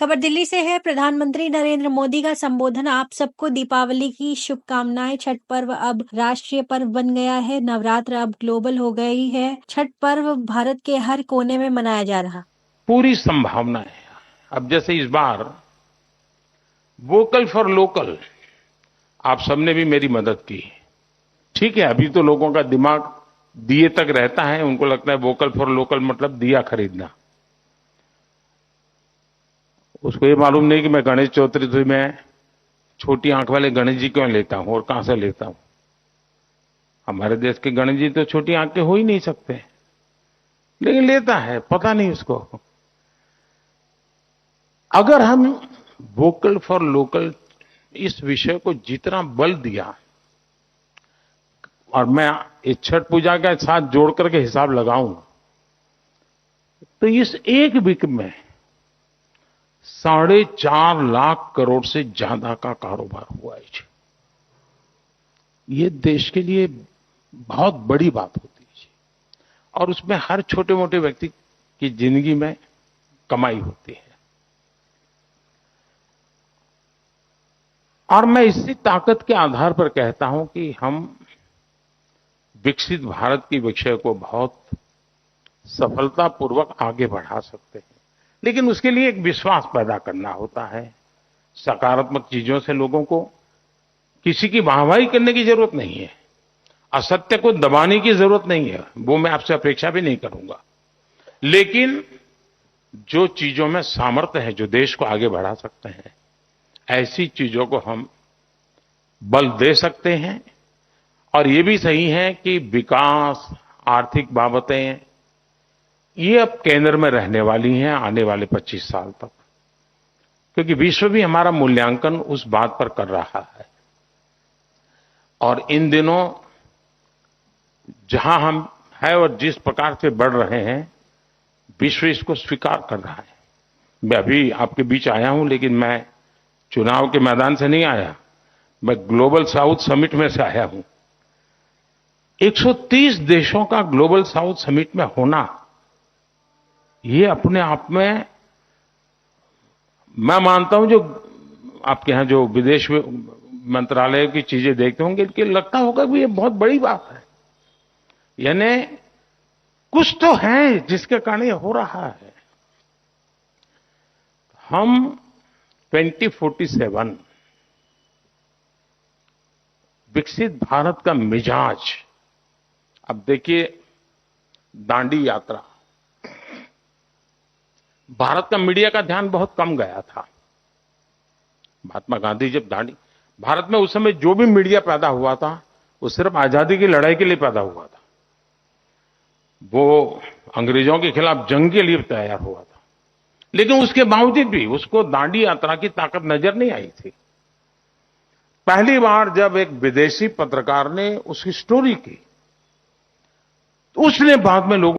खबर दिल्ली से है। प्रधानमंत्री नरेंद्र मोदी का संबोधन। आप सबको दीपावली की शुभकामनाएं। छठ पर्व अब राष्ट्रीय पर्व बन गया है। नवरात्र अब ग्लोबल हो गई है। छठ पर्व भारत के हर कोने में मनाया जा रहा। पूरी संभावना है। अब जैसे इस बार वोकल फॉर लोकल, आप सबने भी मेरी मदद की। ठीक है, अभी तो लोगों का दिमाग दिए तक रहता है, उनको लगता है वोकल फॉर लोकल मतलब दिया खरीदना। उसको ये मालूम नहीं कि मैं गणेश चतुर्थी में छोटी आंख वाले गणेश जी क्यों लेता हूं और कहां से लेता हूं। हमारे देश के गणेश जी तो छोटी आंख के हो ही नहीं सकते, लेकिन लेता है, पता नहीं उसको। अगर हम वोकल फॉर लोकल इस विषय को जितना बल दिया, और मैं इस छठ पूजा के साथ जोड़ करके हिसाब लगाऊं, तो इस एक वीक में 4.5 लाख करोड़ से ज्यादा का कारोबार हुआ है। ये देश के लिए बहुत बड़ी बात होती है और उसमें हर छोटे मोटे व्यक्ति की जिंदगी में कमाई होती है। और मैं इसी ताकत के आधार पर कहता हूं कि हम विकसित भारत के विषय को बहुत सफलतापूर्वक आगे बढ़ा सकते हैं, लेकिन उसके लिए एक विश्वास पैदा करना होता है। सकारात्मक चीजों से लोगों को किसी की वाहवाही करने की जरूरत नहीं है, असत्य को दबाने की जरूरत नहीं है, वो मैं आपसे अपेक्षा भी नहीं करूंगा। लेकिन जो चीजों में सामर्थ्य है, जो देश को आगे बढ़ा सकते हैं, ऐसी चीजों को हम बल दे सकते हैं। और ये भी सही है कि विकास, आर्थिक बाबतें, ये अब केंद्र में रहने वाली हैं आने वाले 25 साल तक, क्योंकि विश्व भी हमारा मूल्यांकन उस बात पर कर रहा है। और इन दिनों जहां हम हैं और जिस प्रकार से बढ़ रहे हैं, विश्व इसको स्वीकार कर रहा है। मैं अभी आपके बीच आया हूं, लेकिन मैं चुनाव के मैदान से नहीं आया, मैं ग्लोबल साउथ समिट में से आया हूं। 130 देशों का ग्लोबल साउथ समिट में होना, ये अपने आप में, मैं मानता हूं, जो आपके यहां जो विदेश मंत्रालय की चीजें देखते होंगे, इनके लगता होगा कि ये बहुत बड़ी बात है। यानी कुछ तो है जिसके कारण ये हो रहा है। हम 2047 विकसित भारत का मिजाज, अब देखिए, दांडी यात्रा, भारत का मीडिया का ध्यान बहुत कम गया था। महात्मा गांधी जब दांडी, भारत में उस समय जो भी मीडिया पैदा हुआ था, वो सिर्फ आजादी की लड़ाई के लिए पैदा हुआ था। वो अंग्रेजों के खिलाफ जंग के लिए तैयार हुआ था, लेकिन उसके बावजूद भी उसको दांडी यात्रा की ताकत नजर नहीं आई थी। पहली बार जब एक विदेशी पत्रकार ने उसकी स्टोरी की, तो उसने बाद में लोगों